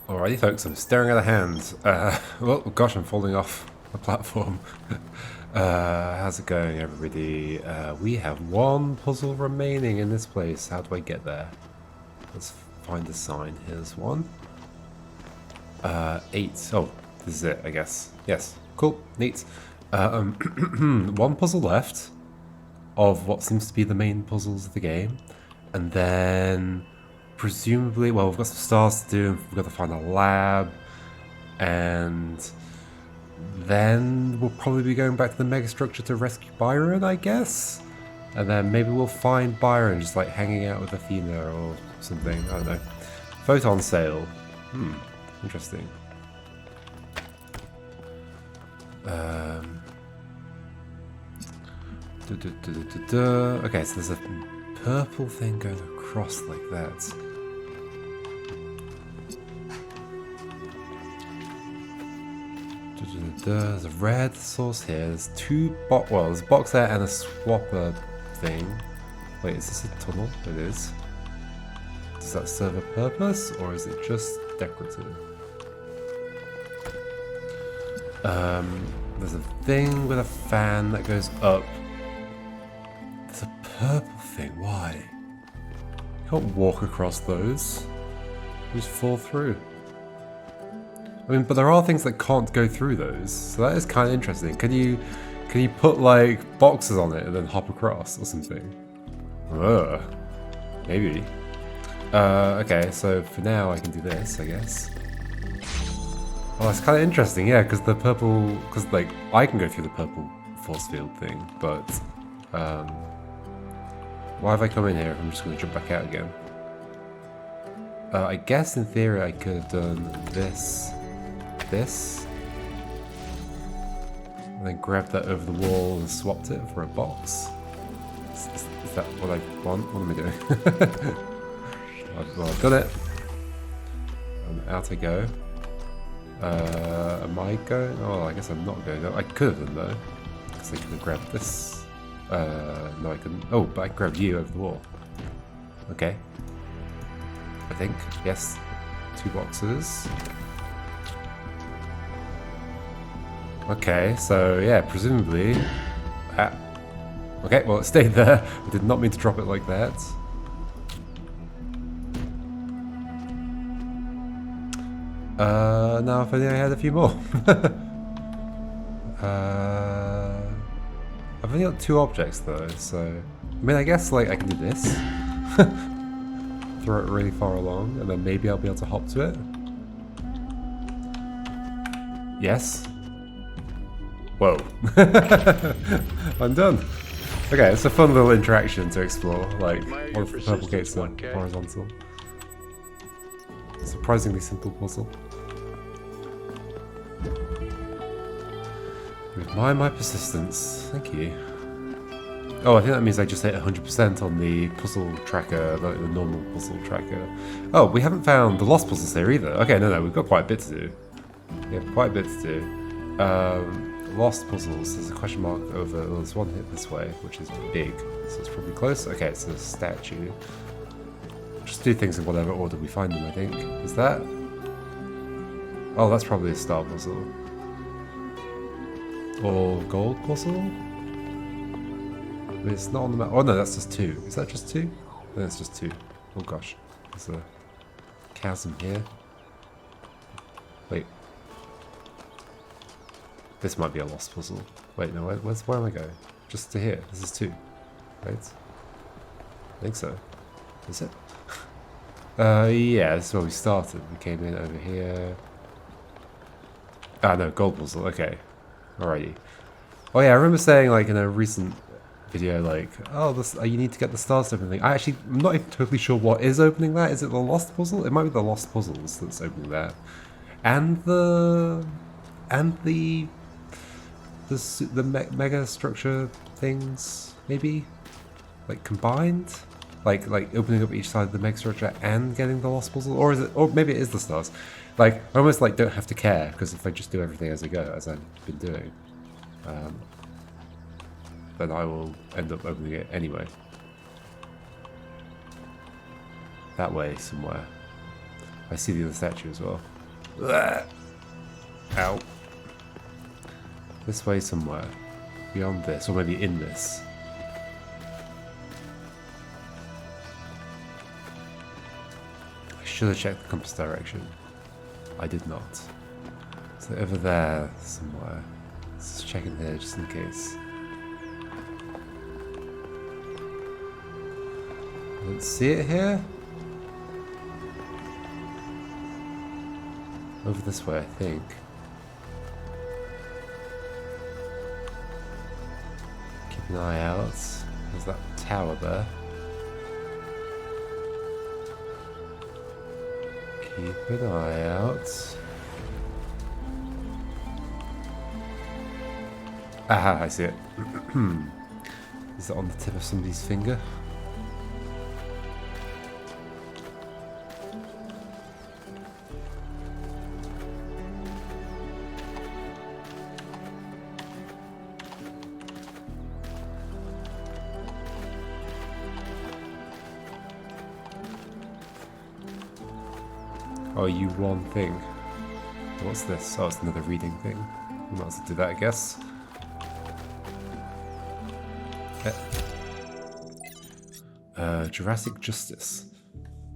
Alrighty folks, I'm staring at a hand. Well, gosh, I'm falling off the platform. How's it going, everybody? We have one puzzle remaining in this place. How do I get there? Let's find a sign. Here's one. 8. Oh, this is it, I guess. Yes. Cool. Neat. One puzzle left of what seems to be the main puzzles of the game. And then presumably, well, we've got some stars to do, we've got to find a lab, and then we'll probably be going back to the megastructure to rescue Byron, I guess? And then maybe we'll find Byron just like hanging out with Athena or something, I don't know. Photon sail. Interesting. Okay, so there's a purple thing going across like that. There's a red source here. There's there's a box there and a swapper thing. Wait, is this a tunnel? It is. Does that serve a purpose, or is it just decorative? There's a thing with a fan that goes up. There's a purple thing. Why? You can't walk across those. You just fall through. I mean, but there are things that can't go through those, so that is kind of interesting. Can you put like boxes on it and then hop across or something? Maybe. Okay, so for now I can do this, I guess. Oh, that's kind of interesting, yeah, because like I can go through the purple force field thing, but why have I come in here if I'm just going to jump back out again? I guess in theory I could have done this, and then grabbed that over the wall and swapped it for a box. Is that what I want? What am I doing? Well, I've done it. And out I go. Am I going? Oh, I guess I'm not going. I could have done though, because I could have grabbed this. No, I couldn't. Oh, but I grabbed you over the wall. Okay. I think, yes. 2 boxes. Okay, so yeah, presumably... okay, well it stayed there. I did not mean to drop it like that. Now if only I had a few more. I've only got 2 objects though, so... I mean, I guess like I can do this. Throw it really far along, and then maybe I'll be able to hop to it. Yes. Whoa. I'm done. Okay, it's a fun little interaction to explore, like one of the purple gates are horizontal. Surprisingly simple puzzle. You admire my persistence. Thank you. Oh, I think that means I just hit 100% on the puzzle tracker, the normal puzzle tracker. Oh, we haven't found the lost puzzles here either. Okay, no, we've got quite a bit to do. We have quite a bit to do. Lost puzzles. There's a question mark over. Well, there's one hit this way, which is big, so it's probably close. Okay, it's a statue. Just do things in whatever order we find them, I think. Is that? Oh, that's probably a star puzzle. Or gold puzzle? I mean, it's not on the map. Oh no, that's just 2. Is that just 2? No, it's just 2. Oh gosh. There's a chasm here. Wait. This might be a lost puzzle. Wait, no, where am I going? Just to here. This is 2. Right? I think so. Is it? Yeah, this is where we started. We came in over here. Ah, no, gold puzzle. Okay. Alrighty. Oh yeah, I remember saying like in a recent video like, oh, this, you need to get the stars to open thing. I'm not even totally sure what is opening that. Is it the lost puzzle? It might be the lost puzzles that's opening that. And the mega structure things, maybe? Like combined? Like opening up each side of the mega structure and getting the lost puzzle? Or is it, or maybe it is the stars. Like, I almost like don't have to care, because if I just do everything as I go, as I've been doing, then I will end up opening it anyway. That way, somewhere. I see the other statue as well. Ow. This way somewhere. Beyond this, or maybe in this. I should have checked the compass direction. I did not. So over there somewhere. Let's check in here just in case. I don't see it here. Over this way, I think. Keep an eye out. There's that tower there. Keep an eye out. Aha, I see it. Is it on the tip of somebody's finger? Oh, you one thing. What's this? Oh, it's another reading thing. We might as well do that, I guess. Jurassic Justice.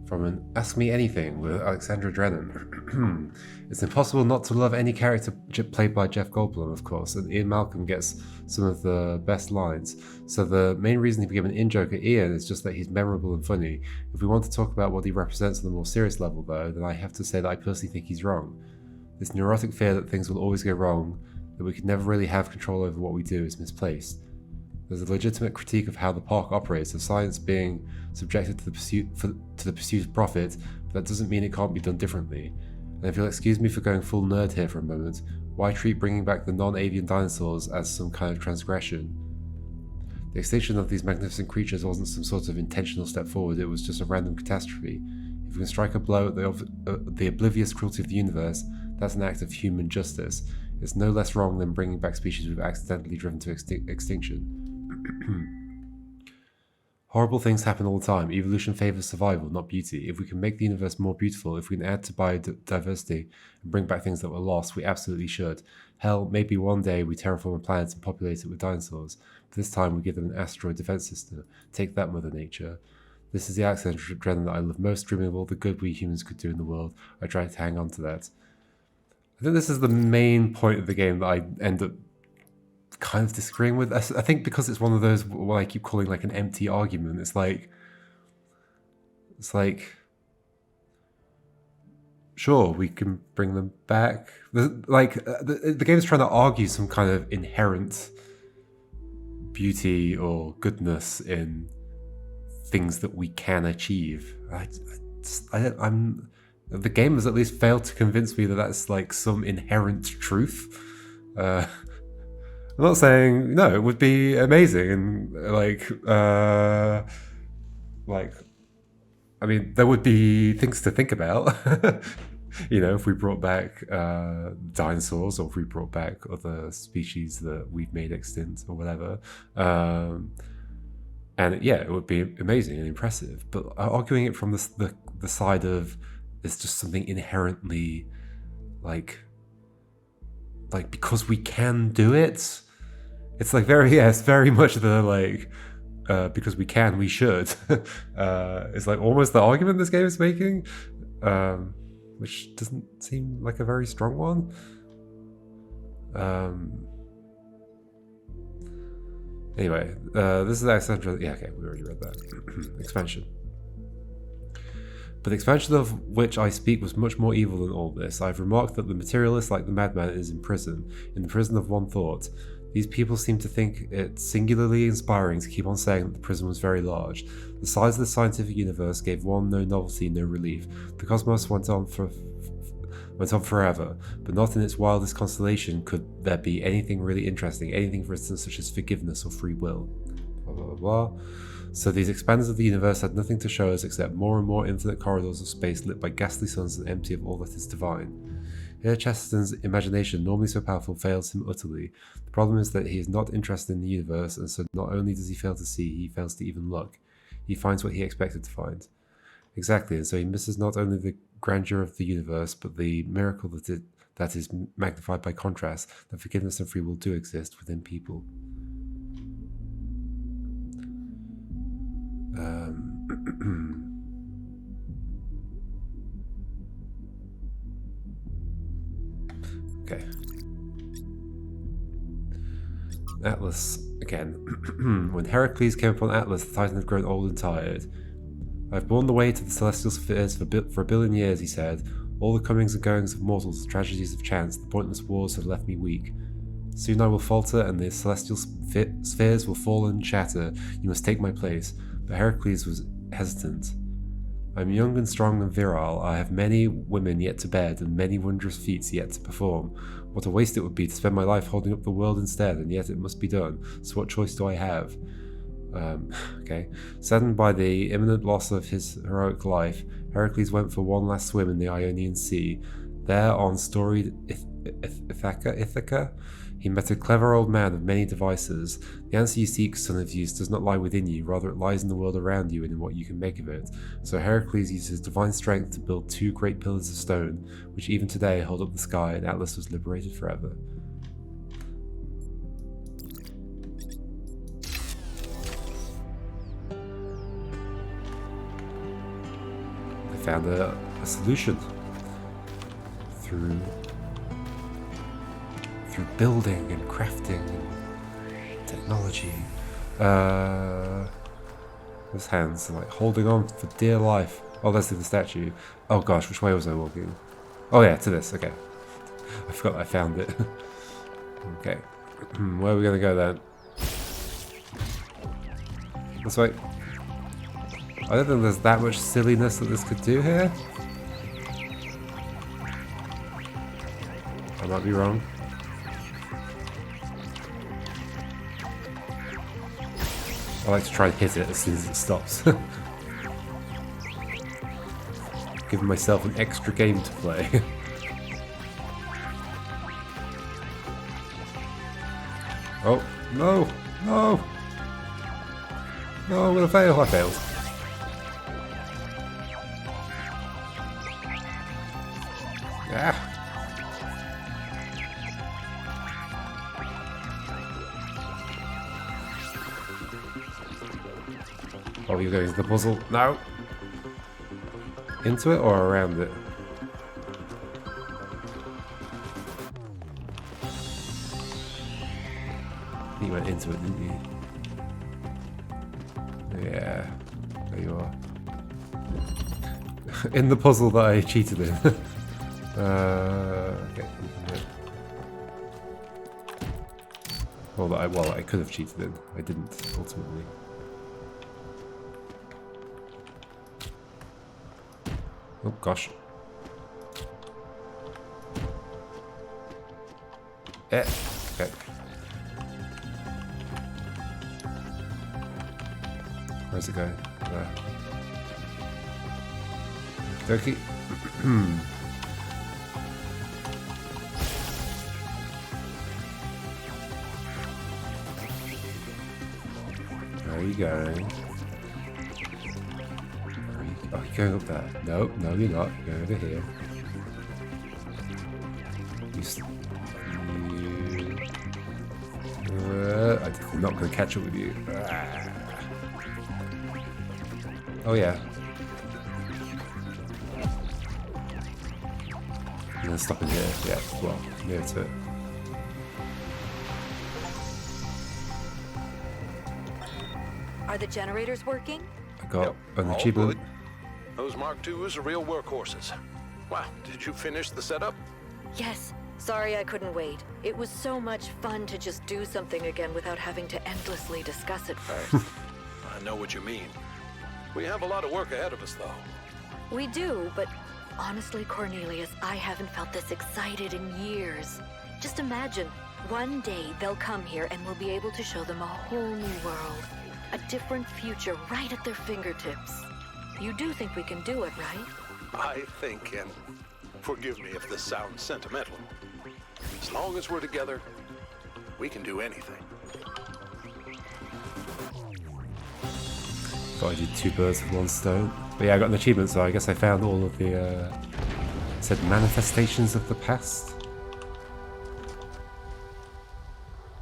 From an Ask Me Anything with Alexandra Drennan. It's impossible not to love any character played by Jeff Goldblum, of course, and Ian Malcolm gets some of the best lines. So the main reason he became an in-joker, Ian, is just that he's memorable and funny. If we want to talk about what he represents on a more serious level, though, then I have to say that I personally think he's wrong. This neurotic fear that things will always go wrong, that we can never really have control over what we do, is misplaced. There's a legitimate critique of how the park operates, of science being subjected to the pursuit of profit, but that doesn't mean it can't be done differently. And if you'll excuse me for going full nerd here for a moment, why treat bringing back the non-avian dinosaurs as some kind of transgression? The extinction of these magnificent creatures wasn't some sort of intentional step forward, it was just a random catastrophe. If we can strike a blow at the oblivious cruelty of the universe, that's an act of human justice. It's no less wrong than bringing back species we've accidentally driven to extinction. Horrible things happen all the time. Evolution favors survival, not beauty. If we can make the universe more beautiful, if we can add to biodiversity and bring back things that were lost, we absolutely should. Hell, maybe one day we terraform a planet and populate it with dinosaurs. But this time we give them an asteroid defense system. Take that, Mother Nature. This is the accent Drennan that I love most, dreaming of all the good we humans could do in the world. I try to hang on to that. I think this is the main point of the game that I end up kind of disagreeing with. I think because it's one of those what I keep calling like an empty argument. It's like sure, we can bring them back. The game is trying to argue some kind of inherent beauty or goodness in things that we can achieve. The game has at least failed to convince me that that's like some inherent truth. I'm not saying no, it would be amazing and I mean, there would be things to think about. If we brought back dinosaurs, or if we brought back other species that we've made extinct or whatever. And yeah, it would be amazing and impressive. But arguing it from the side of it's just something inherently like because we can do it. It's like it's very much the because we can, we should. It's like almost the argument this game is making, which doesn't seem like a very strong one. Anyway, this is Alexandra. Yeah, okay, we already read that. Expansion. But the expansion of which I speak was much more evil than all this. I've remarked that the materialist, like the madman, is in the prison of one thought. These people seem to think it singularly inspiring to keep on saying that the prison was very large. The size of the scientific universe gave one no novelty, no relief. The cosmos went on forever, but not in its wildest constellation could there be anything really interesting, anything, for instance, such as forgiveness or free will. Blah, blah, blah, blah. So these expanders of the universe had nothing to show us except more and more infinite corridors of space lit by ghastly suns and empty of all that is divine. Here Chesterton's imagination, normally so powerful, fails him utterly. The problem is that he is not interested in the universe, and so not only does he fail to see, he fails to even look. He finds what he expected to find. Exactly, and so he misses not only grandeur of the universe, but the miracle that is magnified by contrast, that forgiveness and free will do exist within people. Okay. Atlas again. When Heracles came upon Atlas, the Titan had grown old and tired. I've borne the weight of the celestial spheres for a billion years, he said. All the comings and goings of mortals, the tragedies of chance, the pointless wars have left me weak. Soon I will falter, and the celestial spheres will fall and shatter. You must take my place. But Heracles was hesitant. I am young and strong and virile. I have many women yet to bed, and many wondrous feats yet to perform. What a waste it would be to spend my life holding up the world instead, and yet it must be done. So what choice do I have? Okay. Saddened by the imminent loss of his heroic life, Heracles went for one last swim in the Ionian Sea. There, on storied Ithaca, he met a clever old man of many devices. The answer you seek, son of Zeus, does not lie within you, rather it lies in the world around you and in what you can make of it. So Heracles used his divine strength to build 2 great pillars of stone, which even today hold up the sky, and Atlas was liberated forever. They found a solution through building and crafting and technology. His hands are like holding on for dear life. Oh, that's the statue. Oh gosh, which way was I walking? Oh yeah, to this, okay. I forgot I found it. Okay. Where are we gonna go then? This way. I don't think there's that much silliness that this could do here. I might be wrong. I like to try and hit it as soon as it stops. Giving myself an extra game to play. Oh, no! No! No, I'm gonna fail. I failed. Ah! Oh, you're going to the puzzle? No! Into it or around it? You went into it, didn't you? Yeah. There you are. In the puzzle that I cheated in. Okay. Well, I could have cheated in. I didn't, ultimately. Oh gosh. Okay. Where's it going? There. Dokie. Where are you going? Oh, you're going up there. No, no, you're not. You're going over here. I'm not going to catch up with you. Oh, yeah. I'm going to stop in here. Yeah, well, near to it. Are the generators working? I got an achievement. Those Mark IIs are real workhorses. Wow, did you finish the setup? Yes. Sorry I couldn't wait. It was so much fun to just do something again without having to endlessly discuss it first. I know what you mean. We have a lot of work ahead of us, though. We do, but honestly, Cornelius, I haven't felt this excited in years. Just imagine, one day they'll come here and we'll be able to show them a whole new world. A different future right at their fingertips. You do think we can do it, right? I think, and forgive me if this sounds sentimental, as long as we're together, we can do anything. Thought I did 2 birds with 1 stone. But yeah, I got an achievement, so I guess I found all of the, it said manifestations of the past.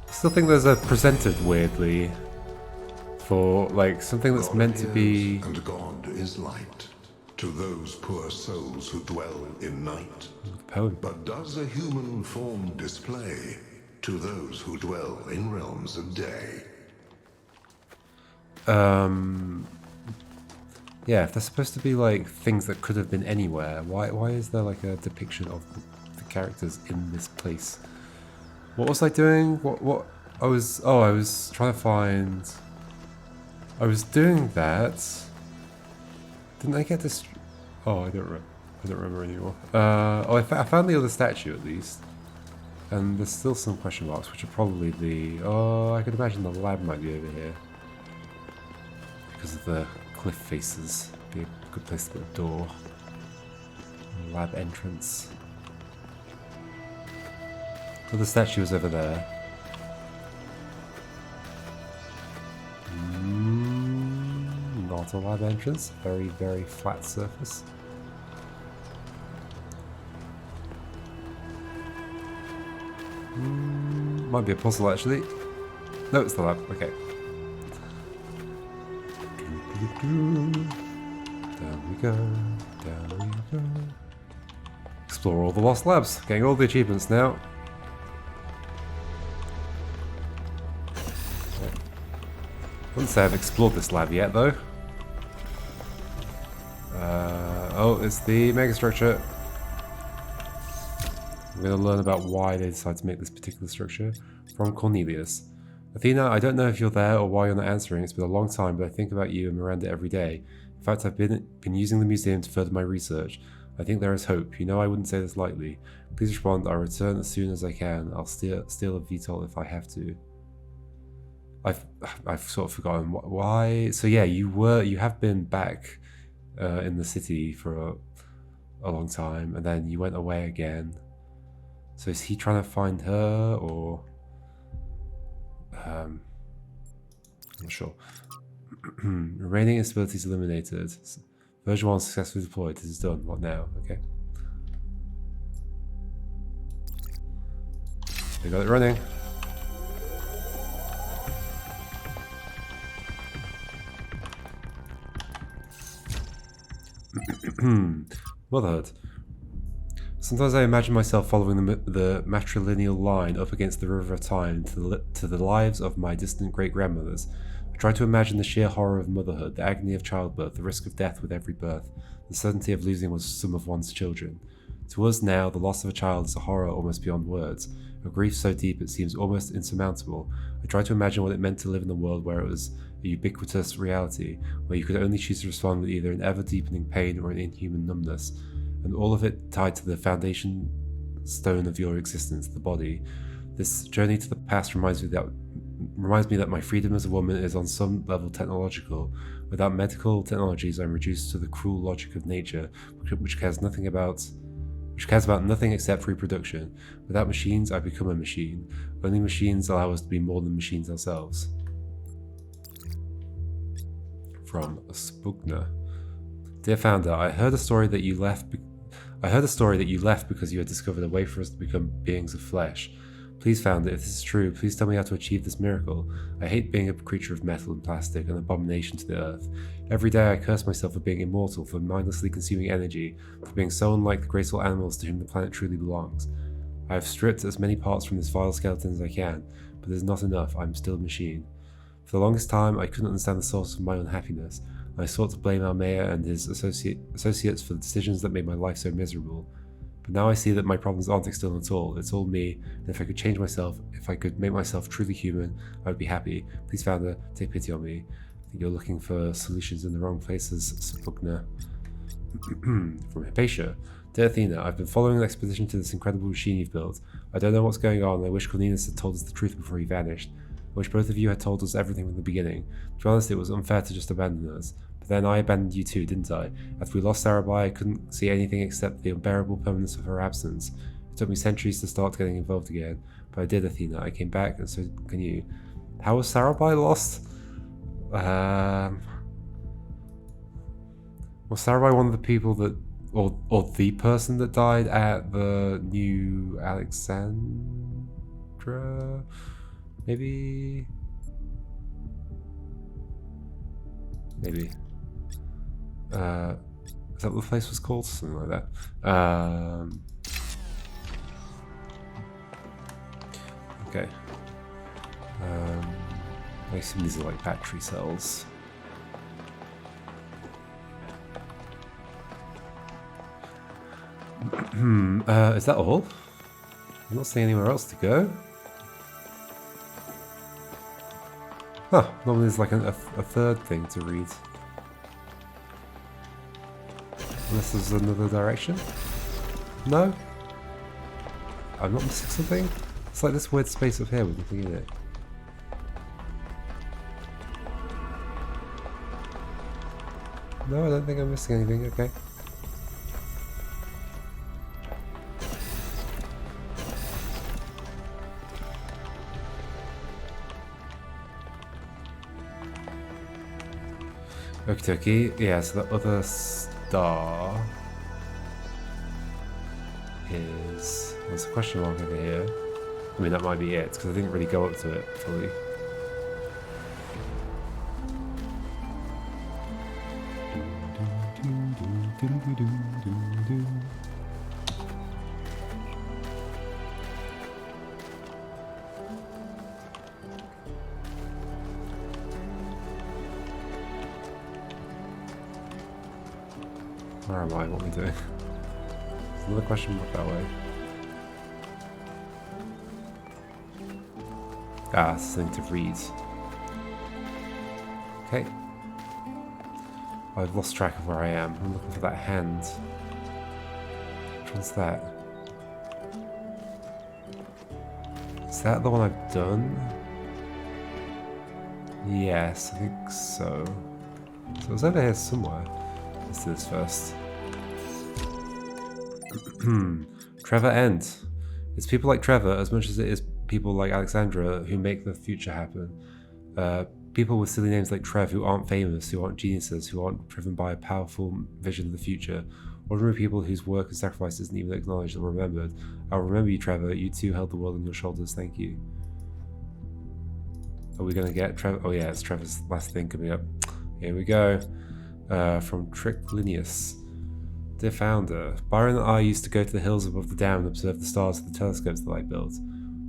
I still think there's a presented weirdly for, like, something that's God meant to be... and God is light to those poor souls who dwell in night. Poem. But does a human form display to those who dwell in realms of day? Yeah, if they're supposed to be like things that could have been anywhere, why is there like a depiction of the characters in this place? What was I doing? What I was trying to find. I was doing that. Didn't I get this? Oh, I don't remember anymore. I found the other statue at least, and there's still some question marks, which are probably the. Oh, I could imagine the lab might be over here because of the cliff faces. Be a good place to put a door. Lab entrance. Well, the statue is over there. Not a lab entrance. Very, very flat surface. Might be a puzzle actually. No, it's the lab. Okay. Down we go. Down we go. Explore all the lost labs. Getting all the achievements now. Wouldn't say I've explored this lab yet, though. Oh, it's the megastructure. We're going to learn about why they decided to make this particular structure from Cornelius. Athena, I don't know if you're there or why you're not answering. It's been a long time, but I think about you and Miranda every day. In fact, I've been using the museum to further my research. I think there is hope. You know I wouldn't say this lightly. Please respond. I'll return as soon as I can. I'll steal a VTOL if I have to. I've sort of forgotten why. So yeah, you have been back in the city for a long time, and then you went away again. So is he trying to find her, or I'm not sure. Remaining instabilities eliminated. Version 1 successfully deployed. This is done. What now? Okay. They got it running. Motherhood. Sometimes I imagine myself following the matrilineal line up against the river of time to the lives of my distant great-grandmothers. I try to imagine the sheer horror of motherhood, the agony of childbirth, the risk of death with every birth, the certainty of losing some of one's children. To us now, the loss of a child is a horror almost beyond words, a grief so deep it seems almost insurmountable. I try to imagine what it meant to live in a world where it was a ubiquitous reality, where you could only choose to respond with either an ever-deepening pain or an inhuman numbness, and all of it tied to the foundation stone of your existence, the body. This journey to the past reminds me that my freedom as a woman is on some level technological. Without medical technologies, I'm reduced to the cruel logic of nature, which cares about nothing except reproduction. Without machines, I become a machine. Only machines allow us to be more than machines ourselves. From Spugner. Dear founder, I heard a story that you left because you had discovered a way for us to become beings of flesh. Please, founder, if this is true, please tell me how to achieve this miracle. I hate being a creature of metal and plastic, an abomination to the earth. Every day I curse myself for being immortal, for mindlessly consuming energy, for being so unlike the graceful animals to whom the planet truly belongs. I have stripped as many parts from this vile skeleton as I can, but it is not enough. I am still a machine. For the longest time, I couldn't understand the source of my unhappiness. I sought to blame our mayor and his associates for the decisions that made my life so miserable. But now I see that my problems aren't external at all. It's all me, and if I could change myself, if I could make myself truly human, I would be happy. Please, founder, take pity on me. I think you're looking for solutions in the wrong places, Spugner. From Hypatia. Dear Athena, I've been following an expedition to this incredible machine you've built. I don't know what's going on, and I wish Cornelius had told us the truth before he vanished. I wish both of you had told us everything from the beginning. To be honest, it was unfair to just abandon us. But then I abandoned you too, didn't I? After we lost Sarabai, I couldn't see anything except the unbearable permanence of her absence. It took me centuries to start getting involved again. But I did, Athena. I came back, and so can you. How was Sarabai lost? Was Sarai one of the people that, or the person that died at the New Alexandra? Maybe. Maybe. Is that what the place was called? Something like that. Okay. I assume these are like battery cells. Is that all? I'm not seeing anywhere else to go. Huh, normally there's like a third thing to read. Unless there's another direction? No? I'm not missing something? It's like this weird space up here with nothing in it. No, I don't think I'm missing anything, okay. Okie dokie, yeah, so the other star is... There's a question mark over here. I mean, that might be it, because I didn't really go up to it fully. Where am I? What am I doing? There's another question mark that way. Ah, something to read. Okay. I've lost track of where I am. I'm looking for that hand. Which one's that? Is that the one I've done? Yes, I think so. So it's over here somewhere. Let's do this first. Trevor End. It's people like Trevor as much as it is people like Alexandra who make the future happen. People with silly names like Trev who aren't famous, who aren't geniuses, who aren't driven by a powerful vision of the future. Ordinary people whose work and sacrifice isn't even acknowledged or remembered. I'll remember you, Trevor. You too held the world on your shoulders. Thank you. Are we gonna get Trevor? Oh yeah, it's Trevor's last thing coming up. Here we go. From Cornelius. Dear founder, Byron and I used to go to the hills above the dam and observe the stars with the telescopes that I built.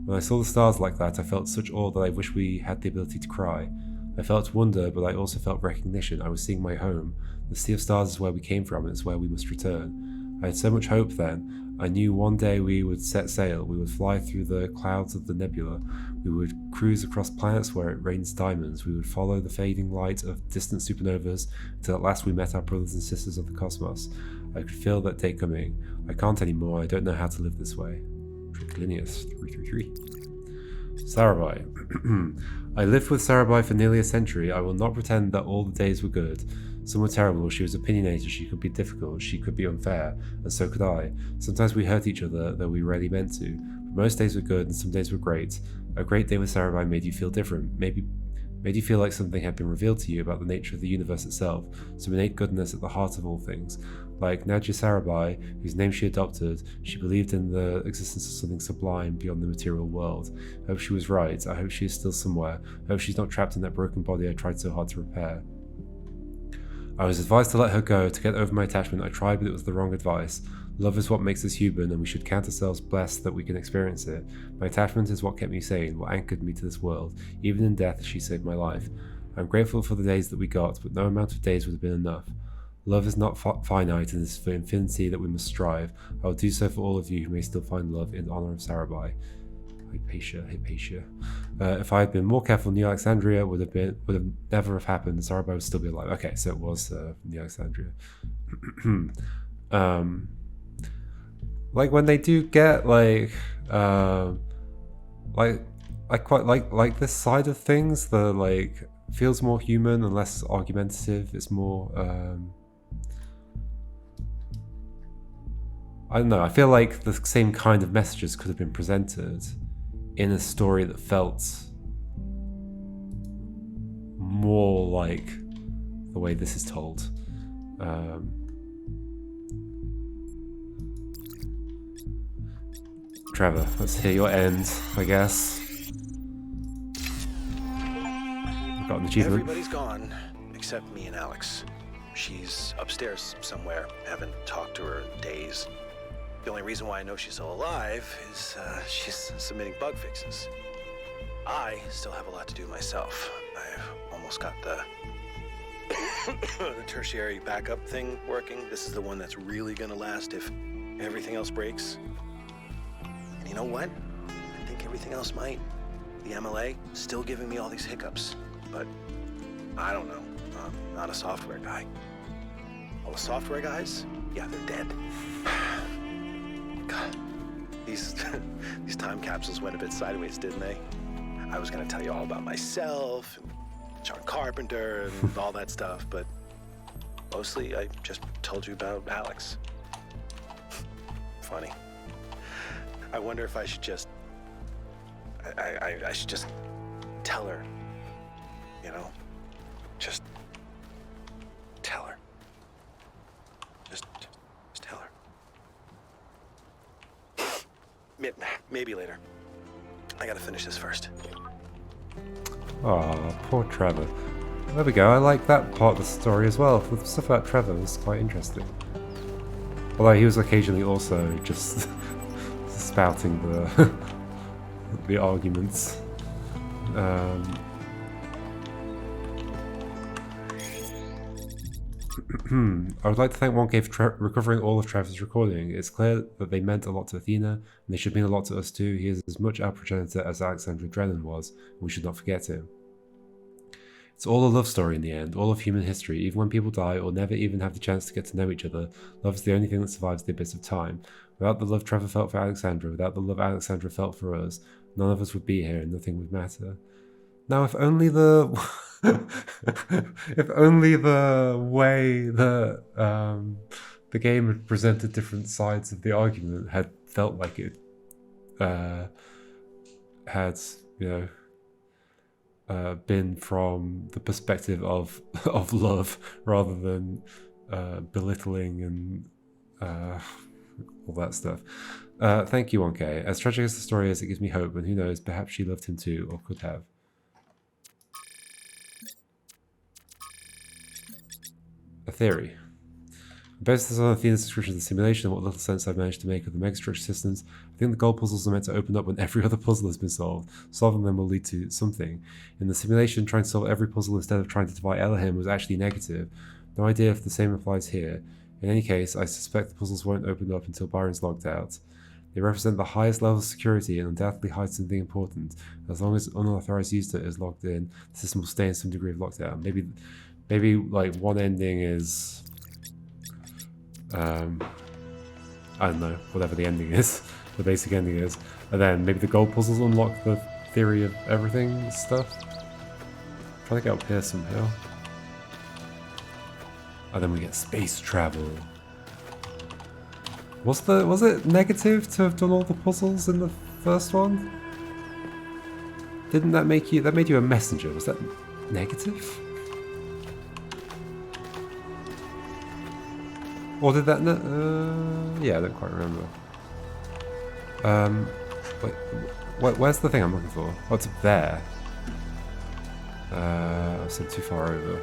When I saw the stars like that, I felt such awe that I wish we had the ability to cry. I felt wonder, but I also felt recognition. I was seeing my home. The sea of stars is where we came from, and it's where we must return. I had so much hope then. I knew one day we would set sail, we would fly through the clouds of the nebula, we would cruise across planets where it rains diamonds, we would follow the fading light of distant supernovas until at last we met our brothers and sisters of the cosmos. I could feel that day coming. I can't anymore. I don't know how to live this way. Cornelius 333. Sarai. I lived with Sarai for nearly a century. I will not pretend that all the days were good. Some were terrible. She was opinionated. She could be difficult. She could be unfair. And so could I. Sometimes we hurt each other, though we rarely meant to. But most days were good and some days were great. A great day with Sarai made you feel different. Maybe made you feel like something had been revealed to you about the nature of the universe itself, some innate goodness at the heart of all things. Like Nadia Sarabai, whose name she adopted, she believed in the existence of something sublime beyond the material world. I hope she was right. I hope she is still somewhere. I hope she's not trapped in that broken body I tried so hard to repair. I was advised to let her go, to get over my attachment. I tried, but it was the wrong advice. Love is what makes us human, and we should count ourselves blessed that we can experience it. My attachment is what kept me sane, what anchored me to this world. Even in death, she saved my life. I'm grateful for the days that we got, but no amount of days would have been enough. Love is not finite, and it is for infinity that we must strive. I will do so for all of you who may still find love in honor of Sarabai. Hypatia. If I had been more careful, New Alexandria would have never have happened. Sarabai would still be alive. Okay, so it was New Alexandria. Like when they do get I quite like this side of things. The feels more human and less argumentative. It's more I don't know. I feel like the same kind of messages could have been presented in a story that felt more like the way this is told. Trevor, let's hear your end, I guess. I've got an achievement. Everybody's gone except me and Alex. She's upstairs somewhere. Haven't talked to her in days. The only reason why I know she's still alive is she's submitting bug fixes. I still have a lot to do myself. I've almost got the the tertiary backup thing working. This is the one that's really gonna last if everything else breaks. And you know what? I think everything else might. The MLA still giving me all these hiccups, but I don't know. I'm not a software guy. All the software guys, yeah, they're dead. God, these time capsules went a bit sideways, didn't they? I was gonna tell you all about myself, and John Carpenter, and all that stuff, but mostly I just told you about Alex. Funny. I wonder if I should just... I should just tell her, you know? Just tell her. Just tell her. Maybe later. I gotta finish this first. Oh, poor Trevor. There we go, I like that part of the story as well. The stuff about Trevor was quite interesting. Although he was occasionally also just spouting the the arguments. I would like to thank 1K for recovering all of Trevor's recording. It's clear that they meant a lot to Athena, and they should mean a lot to us too. He is as much our progenitor as Alexandra Drennan was, and we should not forget him. It's all a love story in the end, all of human history. Even when people die or never even have the chance to get to know each other, love is the only thing that survives the abyss of time. Without the love Trevor felt for Alexandra, without the love Alexandra felt for us, none of us would be here and nothing would matter. Now, if only the if only the way that the game had presented different sides of the argument had felt like it had, you know, been from the perspective of love rather than belittling and all that stuff. Thank you, 1K. As tragic as the story is, it gives me hope, and who knows, perhaps she loved him too, or could have. A theory. Based this on Athena's description of the simulation and what little sense I've managed to make of the megastructure systems, I think the goal puzzles are meant to open up when every other puzzle has been solved. Solving them will lead to something. In the simulation, trying to solve every puzzle instead of trying to defy Elohim was actually negative. No idea if the same applies here. In any case, I suspect the puzzles won't open up until Byron's logged out. They represent the highest level of security and undoubtedly hide something important. As long as an unauthorized user is logged in, the system will stay in some degree of lockdown. Maybe like one ending is, I don't know, whatever the ending is, the basic ending is, and then maybe the gold puzzles unlock the theory of everything stuff. I'm trying to get up here somehow. And then we get space travel. Was it negative to have done all the puzzles in the first one? Didn't that make you, that made you a messenger? Was that negative? Or did that yeah, I don't quite remember. Wait, where's the thing I'm looking for? Oh, it's up there. I said too far over.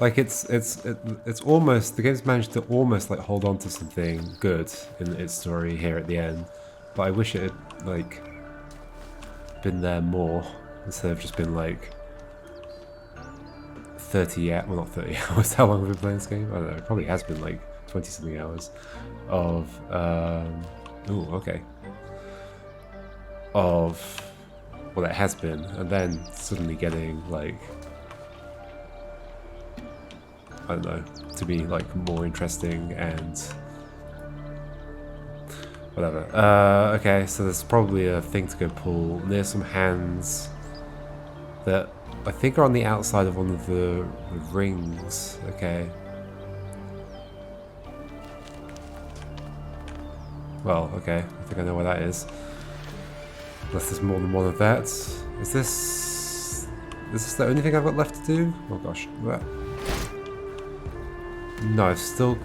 Like it's almost, the game's managed to almost like hold on to something good in its story here at the end, but I wish it had like been there more instead of just been like 30 well not 30 hours. How long have we been playing this game? I don't know, it probably has been like 20 something hours of ooh, okay, of well, it has been, and then suddenly getting like, I don't know, to be like more interesting and Whatever. Okay, so there's probably a thing to go pull near some hands that I think are on the outside of one of the rings. Okay. Well, okay. I think I know where that is. Unless there's more than one of that. Is this the only thing I've got left to do? Oh gosh. No, I still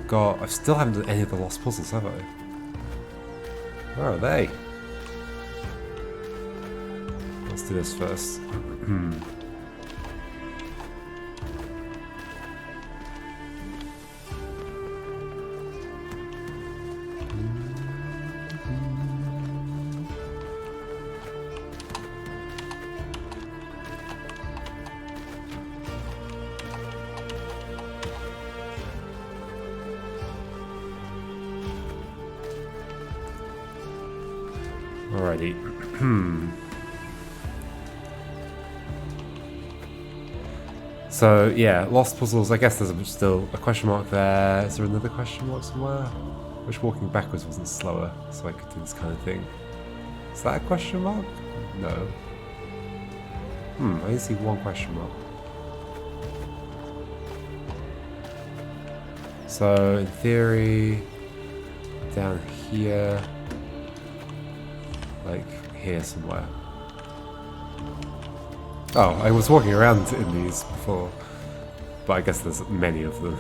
haven't done any of the lost puzzles, have I? Where are they? Let's do this first. Alrighty. So yeah, lost puzzles. I guess there's still a question mark there. Is there another question mark somewhere? I wish walking backwards wasn't slower, so I could do this kind of thing. Is that a question mark? No. I only see one question mark. So in theory, down here. Like here somewhere. Oh, I was walking around in these before, but I guess there's many of them.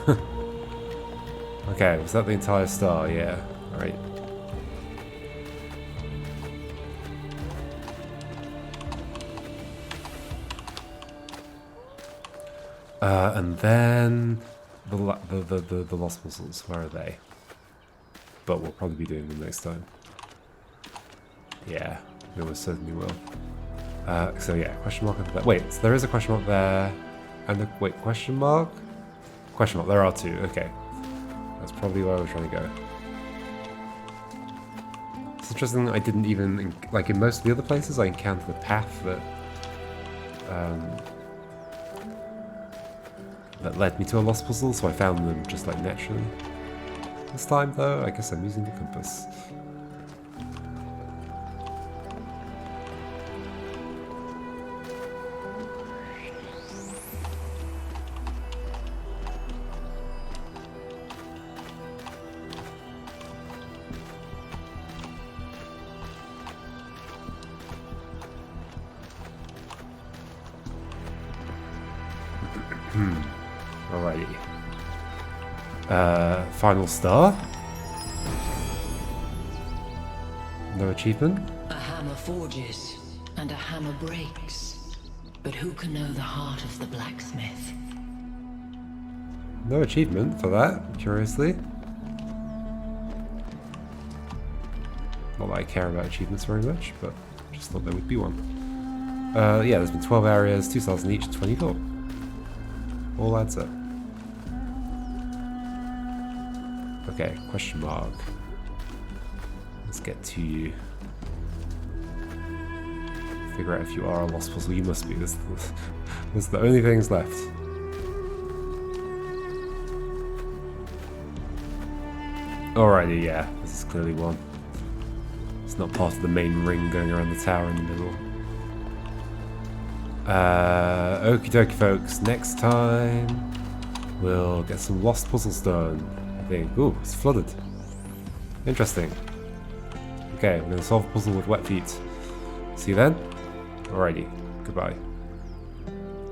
Okay, was that the entire star? Yeah, alright. And then the lost puzzles. Where are they? But we'll probably be doing them next time. Yeah, we almost certainly will. So yeah, question mark over there. Wait, so there is a question mark there, and a question mark? Question mark. There are two. Okay, that's probably where I was trying to go. It's interesting that I didn't even like in most of the other places I encountered a path that led me to a lost puzzle, so I found them just like naturally. This time though, I guess I'm using the compass. Alrighty. Final star? No achievement? A hammer forges, and a hammer breaks. But who can know the heart of the blacksmith? No achievement for that, curiously. Not that I care about achievements very much, but just thought there would be one. Yeah, there's been 12 areas, 2,000 each, 24. All adds up. Okay, question mark. Let's get to you. Figure out if you are a lost puzzle. You must be. This is the only things left. Alrighty, yeah. This is clearly one. It's not part of the main ring going around the tower in the middle. Okie dokie folks, next time we'll get some lost puzzles done, I think. Ooh, it's flooded. Interesting. Okay, we're going to solve a puzzle with wet feet. See you then? Alrighty, goodbye.